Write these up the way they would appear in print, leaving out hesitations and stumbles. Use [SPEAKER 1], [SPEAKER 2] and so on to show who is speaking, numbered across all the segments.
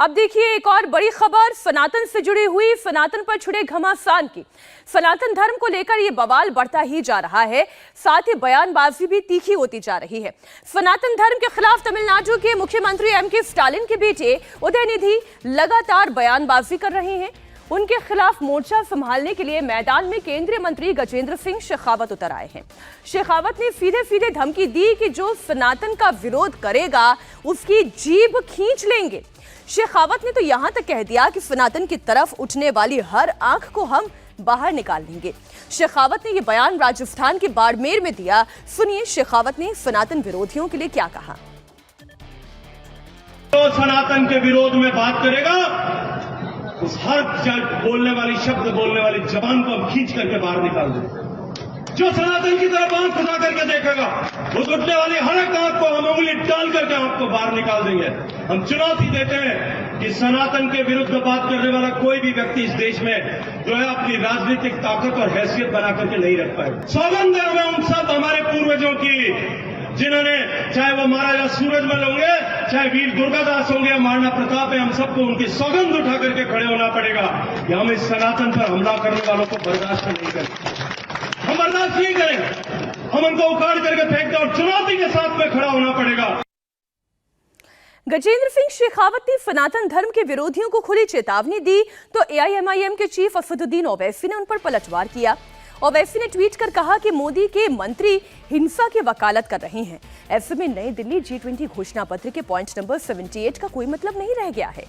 [SPEAKER 1] अब देखिए एक और बड़ी खबर सनातन से जुड़ी हुई, सनातन पर छिड़े घमासान की। सनातन धर्म को लेकर ये बवाल बढ़ता ही जा रहा है, साथ ही बयानबाजी भी तीखी होती जा रही है। सनातन धर्म के खिलाफ तमिलनाडु के मुख्यमंत्री एमके स्टालिन के बेटे उदयनिधि लगातार बयानबाजी कर रहे हैं। उनके खिलाफ मोर्चा संभालने के लिए मैदान में केंद्रीय मंत्री गजेंद्र सिंह शेखावत उतर आए हैं। शेखावत ने सीधे सीधे धमकी दी कि जो सनातन का विरोध करेगा उसकी जीभ खींच लेंगे। शेखावत ने तो यहां तक कह दिया कि सनातन की तरफ उठने वाली हर आंख को हम बाहर निकाल लेंगे। शेखावत ने यह बयान राजस्थान के बाड़मेर में दिया। सुनिए शेखावत ने सनातन विरोधियों के लिए क्या कहा।
[SPEAKER 2] तो सनातन के विरोध में बात करेगा उस हर बोलने वाली शब्द बोलने वाली जबान को हम खींच करके बाहर निकाल देंगे। जो सनातन की तरफ आंख खुदा करके देखेगा उस उठने वाली हर एक आंख को हम उंगली डाल करके आपको बाहर निकाल देंगे। हम चुनौती देते हैं कि सनातन के विरुद्ध बात करने वाला कोई भी व्यक्ति इस देश में जो है अपनी राजनीतिक ताकत और हैसियत बना करके नहीं रख पाए। सौगंध है हमें उन सब हमारे पूर्वजों की जिन्होंने, चाहे वो महाराजा सूरजमल होंगे, चाहे वीर दुर्गादास होंगे या महाराणा प्रताप है, हम सबको उनकी सौगंध उठा करके खड़े होना पड़ेगा कि हम इस सनातन पर हमला करने वालों को बर्दाश्त नहीं करेंगे। हम बर्दाश्त नहीं करेंगे, हम उनको उखाड़ करके फेंकते और चुनौती के साथ में खड़ा होना पड़ेगा।
[SPEAKER 1] गजेंद्र सिंह शेखावत ने सनातन धर्म के विरोधियों को खुली चेतावनी दी तो एआईएमआईएम के चीफ असदुद्दीन ओवैसी ने उन पर पलटवार किया। ओवैसी ने ट्वीट कर कहा कि मोदी के मंत्री हिंसा की वकालत कर रहे हैं। ऐसे में नई दिल्ली G20 घोषणा पत्र के पॉइंट नंबर 78 का कोई मतलब नहीं रह गया है।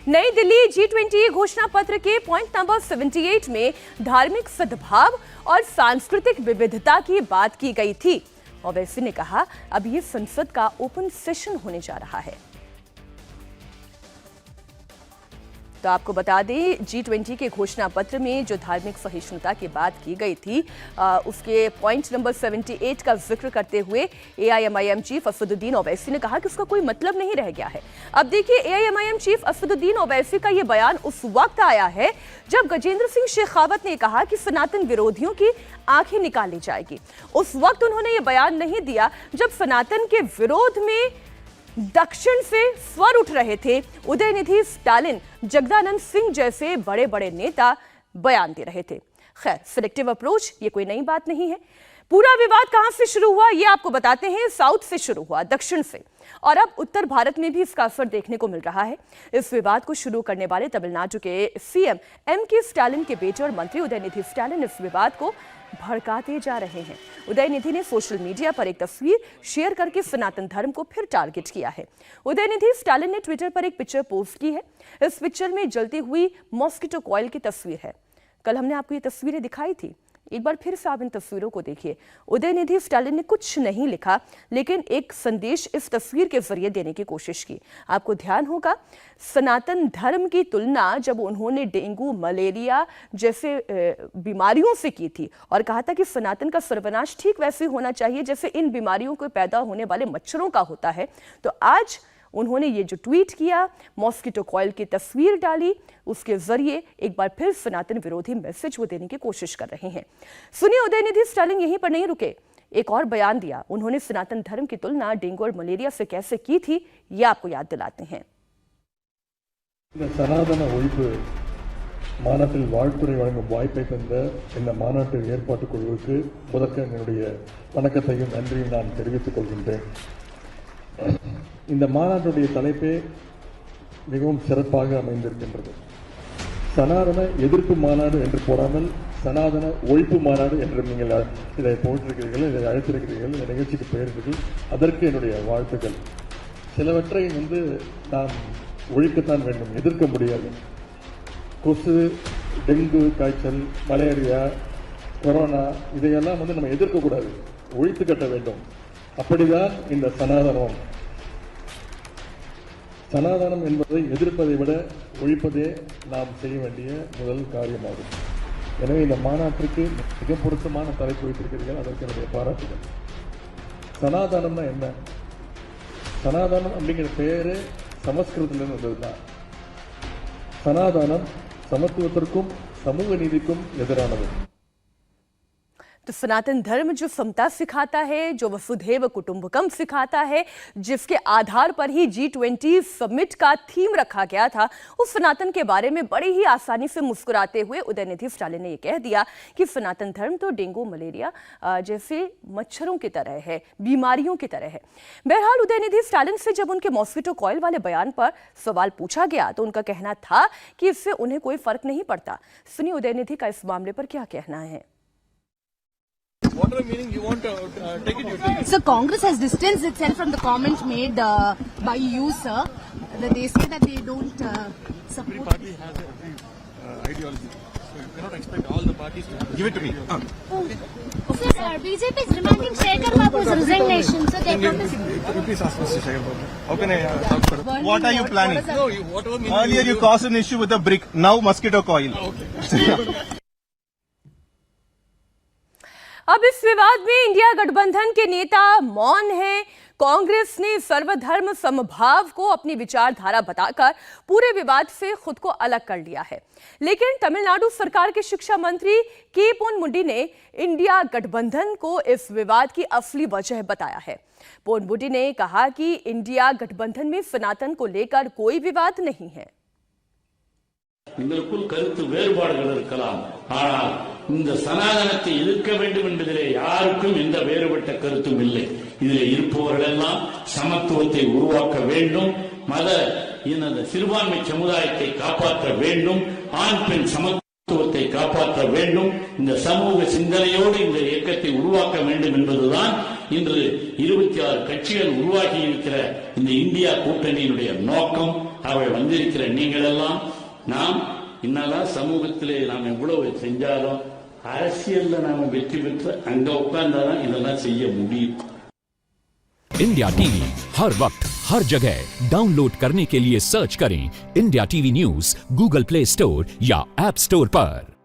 [SPEAKER 1] नई दिल्ली G20 घोषणा पत्र के पॉइंट नंबर 78 में धार्मिक सद्भाव और सांस्कृतिक विविधता की बात की गई थी। ओवैसी ने कहा अब ये संसद का ओपन सेशन होने जा रहा है। तो आपको बता दें G20 के घोषणा पत्र में जो धार्मिक सहिष्णुता की बात की गई थी उसके पॉइंट नंबर 78 का जिक्र करते हुए एआईएमआईएम चीफ असदुद्दीन ओवैसी ने कहा कि उसका कोई मतलब नहीं रह गया है। अब देखिए एआईएमआईएम चीफ असदुद्दीन ओवैसी का यह बयान उस वक्त आया है जब गजेंद्र सिंह शेखावत ने कहा कि सनातन विरोधियों की आंखें निकाली जाएगी। उस वक्त उन्होंने यह बयान नहीं दिया जब सनातन के विरोध में दक्षिण से स्वर उठ रहे थे। उदयनिधि स्टालिन, जगदानंद सिंह जैसे बड़े बड़े नेता बयान दे रहे थे। खैर, सिलेक्टिव अप्रोच ये कोई नई बात नहीं है। पूरा विवाद कहां से शुरू हुआ ये आपको बताते हैं। साउथ से शुरू हुआ, दक्षिण से, और अब उत्तर भारत में भी इसका असर देखने को मिल रहा है। इस विवाद को शुरू करने वाले तमिलनाडु के सीएम एमके स्टालिन के बेटे और मंत्री उदयनिधि स्टालिन इस विवाद को भड़काते जा रहे हैं। उदयनिधि ने सोशल मीडिया पर एक तस्वीर शेयर करके सनातन धर्म को फिर टारगेट किया है। उदयनिधि स्टालिन ने ट्विटर पर एक पिक्चर पोस्ट की है। इस पिक्चर में जलती हुई मॉस्किटो कॉइल की तस्वीर है। कल हमने आपको ये तस्वीरें दिखाई थी, एक बार फिर से आप इन तस्वीरों को देखिए। उदयनिधि स्टालिन ने कुछ नहीं लिखा, लेकिन एक संदेश इस तस्वीर के जरिए देने की कोशिश की। आपको ध्यान होगा सनातन धर्म की तुलना जब उन्होंने डेंगू, मलेरिया जैसे बीमारियों से की थी और कहा था कि सनातन का सर्वनाश ठीक वैसे होना चाहिए जैसे इन बीमारियों को पैदा होने वाले मच्छरों का होता है। तो आज उन्होंने ये जो ट्वीट किया, मॉस्किटो कॉइल की तस्वीर डाली, उसके जरिए एक बार फिर सनातन विरोधी मैसेज वो देने की कोशिश कर रहे हैं। सुनिए उदयनिधि स्टालिन यहीं पर नहीं रुके, एक और बयान दिया। उन्होंने सनातन धर्म की तुलना डेंगू और मलेरिया से कैसे की थी ये आपको याद दिलाते हैं।
[SPEAKER 3] சனாதன ஒழிப்பு மாநாட்டில் வாழ்த்துறை வழங்கும் வாய்ப்பை தந்த இந்த மாநாட்டு ஏற்பாட்டு குழுவுக்கு முதற்க என்னுடைய வணக்கத்தையும் நன்றியும் நான் தெரிவித்துக் கொள்கின்றேன். இந்த மாநாட்டுடைய தலைப்பே மிகவும் சிறப்பாக அமைந்திருக்கின்றது. சனாதன எதிர்ப்பு மாநாடு என்று போடாமல் சனாதன ஒழிப்பு மாநாடு என்று நீங்கள் இதை போட்டிருக்கிறீர்கள், இதை அழைத்திருக்கிறீர்கள், இந்த நிகழ்ச்சிக்கு பெயர்கள். அதற்கு என்னுடைய வாழ்த்துக்கள். சிலவற்றை நாம் ஒழிக்கத்தான் வேண்டும், எதிர்க்க முடியாது. கொசு, டெங்கு காய்ச்சல், மலேரியா, கொரோனா இதையெல்லாம் நம்ம எதிர்க்கக்கூடாது, ஒழித்து கட்ட வேண்டும். அப்படிதான் இந்த சனாதனம். சனாதனம் என்பதை எதிர்ப்பதை விட ஒழிப்பதே நாம் செய்ய வேண்டிய முதல் காரியமாகும். எனவே இந்த மாநாட்டிற்கு மிக பொருத்தமான தலைப்பு வைத்திருக்கிறீர்கள், அதற்கு என்னுடைய பாராட்டுகள். சனாதனம்னா என்ன? சனாதனம் அப்படிங்கிற பெயரு சமஸ்கிருதத்திலிருந்து வந்ததுதான். சனாதனம் சமத்துவத்திற்கும் சமூக நீதிக்கும் எதிரானது.
[SPEAKER 1] तो सनातन धर्म जो समता सिखाता है, जो वसुधैव कुटुंबकम सिखाता है, जिसके आधार पर ही G20 समिट का थीम रखा गया था, उस सनातन के बारे में बड़ी ही आसानी से मुस्कुराते हुए उदयनिधि स्टालिन ने यह कह दिया कि सनातन धर्म तो डेंगू मलेरिया जैसे मच्छरों की तरह है, बीमारियों की तरह है। बहरहाल उदयनिधि स्टालिन से जब उनके मॉस्किटो कॉइल वाले बयान पर सवाल पूछा गया तो उनका कहना था कि इससे उन्हें कोई फर्क नहीं पड़ता। सुनिए उदयनिधि का इस मामले पर क्या कहना है।
[SPEAKER 4] Whatever meaning you want to take it, you take it.
[SPEAKER 5] So Congress has distanced itself from the comments made by you, sir. That they say that they don't
[SPEAKER 4] Every
[SPEAKER 5] support.
[SPEAKER 4] party has every ideology. So you cannot expect all the parties to give it to me.
[SPEAKER 6] So, sir, BJP is demanding Shekhar Babu's resignation. So they protest.
[SPEAKER 4] Can you please ask Mr. Shekhar Babu? How can I talk for it?
[SPEAKER 7] What are you planning?
[SPEAKER 4] No, whatever meaning
[SPEAKER 7] Earlier you caused an issue with a brick, now mosquito coil.
[SPEAKER 1] अब इस विवाद में India गठबंधन के नेता मौन हैं। कांग्रेस ने सर्वधर्म समभाव को अपनी विचारधारा बताकर पूरे विवाद से खुद को अलग कर लिया है। लेकिन तमिलनाडु सरकार के शिक्षा मंत्री के पोनमुंडी ने इंडिया गठबंधन को इस विवाद की असली वजह बताया है। पोनमुंडी ने कहा कि इंडिया गठबंधन में सनातन को लेकर कोई विवाद नहीं है।
[SPEAKER 8] எங்களுக்குள் கருத்து வேறுபாடுகள் இருக்கலாம், ஆனால் இந்த சனாதனத்தை எதிர்க்க வேண்டும் என்பதிலே யாருக்கும் எந்த வேறுபட்ட கருத்தும் இல்லை. இதில் இருப்பவர்கள் எல்லாம் சமத்துவத்தை உருவாக்க வேண்டும், மத இன சிறுபான்மை சமுதாயத்தை காப்பாற்ற வேண்டும், ஆண் பெண் சமத்துவத்தை காப்பாற்ற வேண்டும். இந்த சமூக சிந்தனையோடு இந்த இயக்கத்தை உருவாக்க வேண்டும் என்பதுதான் இன்று 26 கட்சிகள் உருவாகி இருக்கிற இந்த இந்தியா கூட்டணியினுடைய நோக்கம். அவை வந்திருக்கிற நீங்கள் எல்லாம் நாம் இன்னெல்லாம் சமூகத்திலே நாம் எவ்வளவு செஞ்சாலும் அரசியல்ல நாம வெற்றி பெற்று அங்க உட்கார்ந்தாதான் இதெல்லாம் செய்ய முடியும்।
[SPEAKER 9] इंडिया टीवी हर वक्त हर जगह डाउनलोड करने के लिए सर्च करें India TV news Google play store या ऐप स्टोर पर।